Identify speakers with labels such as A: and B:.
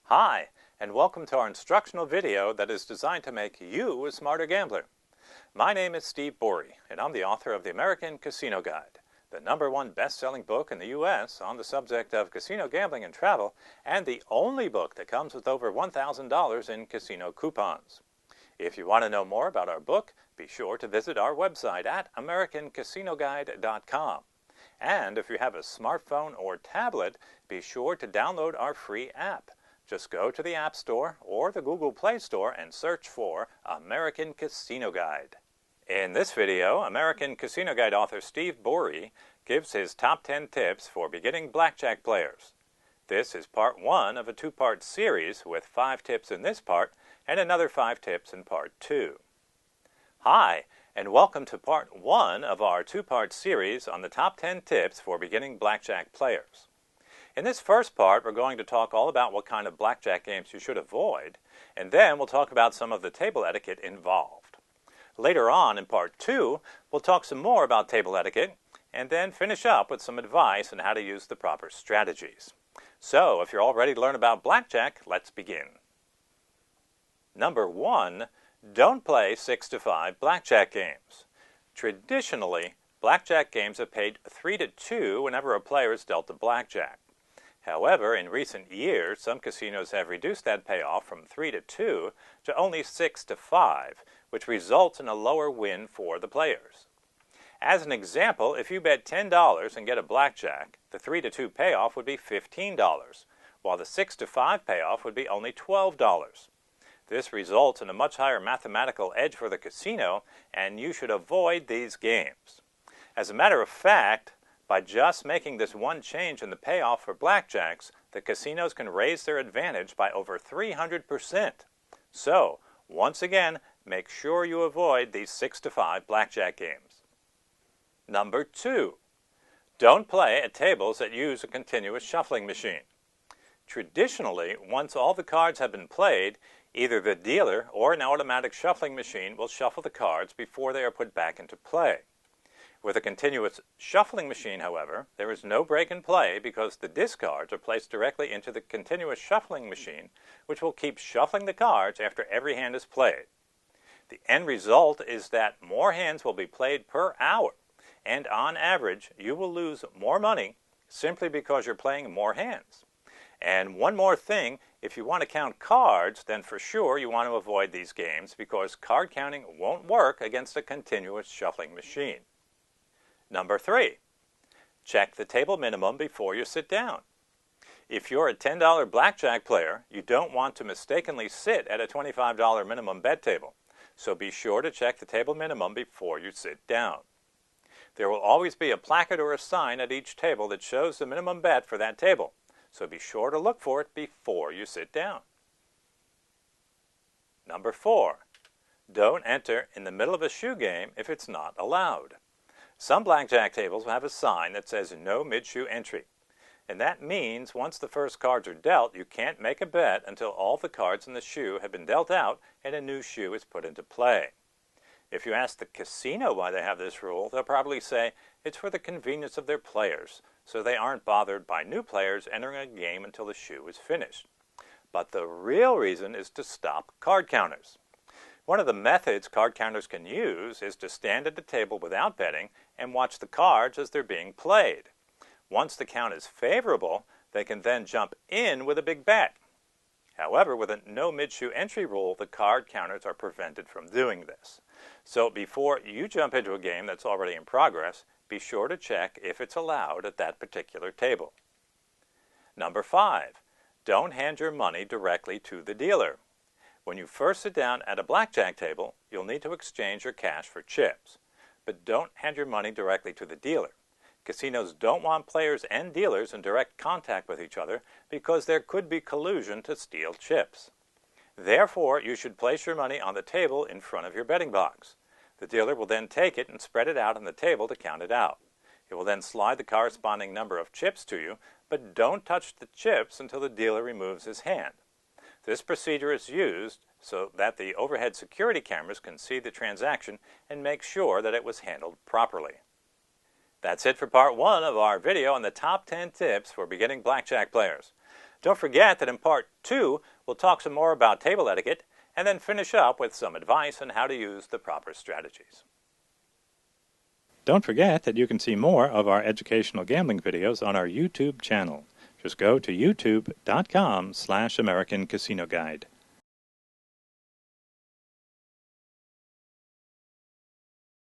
A: Hi, and welcome to our instructional video that is designed to make you a smarter gambler. My name is Steve Bourie, and I'm the author of the American Casino Guide, the #1 best-selling book in the U.S. on the subject of casino gambling and travel, and the only book that comes with over $1,000 in casino coupons. If you want to know more about our book, be sure to visit our website at americancasinoguide.com. And if you have a smartphone or tablet, be sure to download our free app. Just go to the App Store or the Google Play Store and search for American Casino Guide. In this video, American Casino Guide author Steve Bourie gives his top 10 tips for beginning blackjack players. This is part 1 of a 2-part series with 5 tips in this part and another 5 tips in part 2. Hi, and welcome to part 1 of our 2-part series on the top 10 tips for beginning blackjack players. In this first part, we're going to talk all about what kind of blackjack games you should avoid, and then we'll talk about some of the table etiquette involved. Later on, in part 2, we'll talk some more about table etiquette, and then finish up with some advice on how to use the proper strategies. So, if you're all ready to learn about blackjack, let's begin. Number 1, don't play 6 to 5 blackjack games. Traditionally, blackjack games have paid 3 to 2 whenever a player is dealt a blackjack. However, in recent years, some casinos have reduced that payoff from 3 to 2 to only 6 to 5, which results in a lower win for the players. As an example, if you bet $10 and get a blackjack, the 3 to 2 payoff would be $15, while the 6 to 5 payoff would be only $12. This results in a much higher mathematical edge for the casino, and you should avoid these games. As a matter of fact, by just making this one change in the payoff for blackjacks, the casinos can raise their advantage by over 300%. So, once again, make sure you avoid these 6 to 5 blackjack games. Number 2, don't play at tables that use a continuous shuffling machine. Traditionally, once all the cards have been played, either the dealer or an automatic shuffling machine will shuffle the cards before they are put back into play. With a continuous shuffling machine, however, there is no break in play because the discards are placed directly into the continuous shuffling machine, which will keep shuffling the cards after every hand is played. The end result is that more hands will be played per hour, and on average, you will lose more money simply because you're playing more hands. And one more thing, if you want to count cards, then for sure you want to avoid these games because card counting won't work against a continuous shuffling machine. Number 3, check the table minimum before you sit down. If you're a $10 blackjack player, you don't want to mistakenly sit at a $25 minimum bet table, so be sure to check the table minimum before you sit down. There will always be a placard or a sign at each table that shows the minimum bet for that table, so be sure to look for it before you sit down. Number 4, don't enter in the middle of a shoe game if it's not allowed. Some blackjack tables will have a sign that says no mid-shoe entry, and that means once the first cards are dealt, you can't make a bet until all the cards in the shoe have been dealt out and a new shoe is put into play. If you ask the casino why they have this rule, they'll probably say it's for the convenience of their players, so they aren't bothered by new players entering a game until the shoe is finished. But the real reason is to stop card counters. One of the methods card counters can use is to stand at the table without betting and watch the cards as they're being played. Once the count is favorable, they can then jump in with a big bet. However, with a no mid-shoe entry rule, the card counters are prevented from doing this. So before you jump into a game that's already in progress, be sure to check if it's allowed at that particular table. Number 5, don't hand your money directly to the dealer. When you first sit down at a blackjack table, you'll need to exchange your cash for chips. But don't hand your money directly to the dealer. Casinos don't want players and dealers in direct contact with each other because there could be collusion to steal chips. Therefore, you should place your money on the table in front of your betting box. The dealer will then take it and spread it out on the table to count it out. He will then slide the corresponding number of chips to you, but don't touch the chips until the dealer removes his hand. This procedure is used so that the overhead security cameras can see the transaction and make sure that it was handled properly. That's it for part 1 of our video on the top 10 tips for beginning blackjack players. Don't forget that in Part 2, we'll talk some more about table etiquette and then finish up with some advice on how to use the proper strategies. Don't forget that you can see more of our educational gambling videos on our YouTube channel. Just go to youtube.com/American Casino Guide.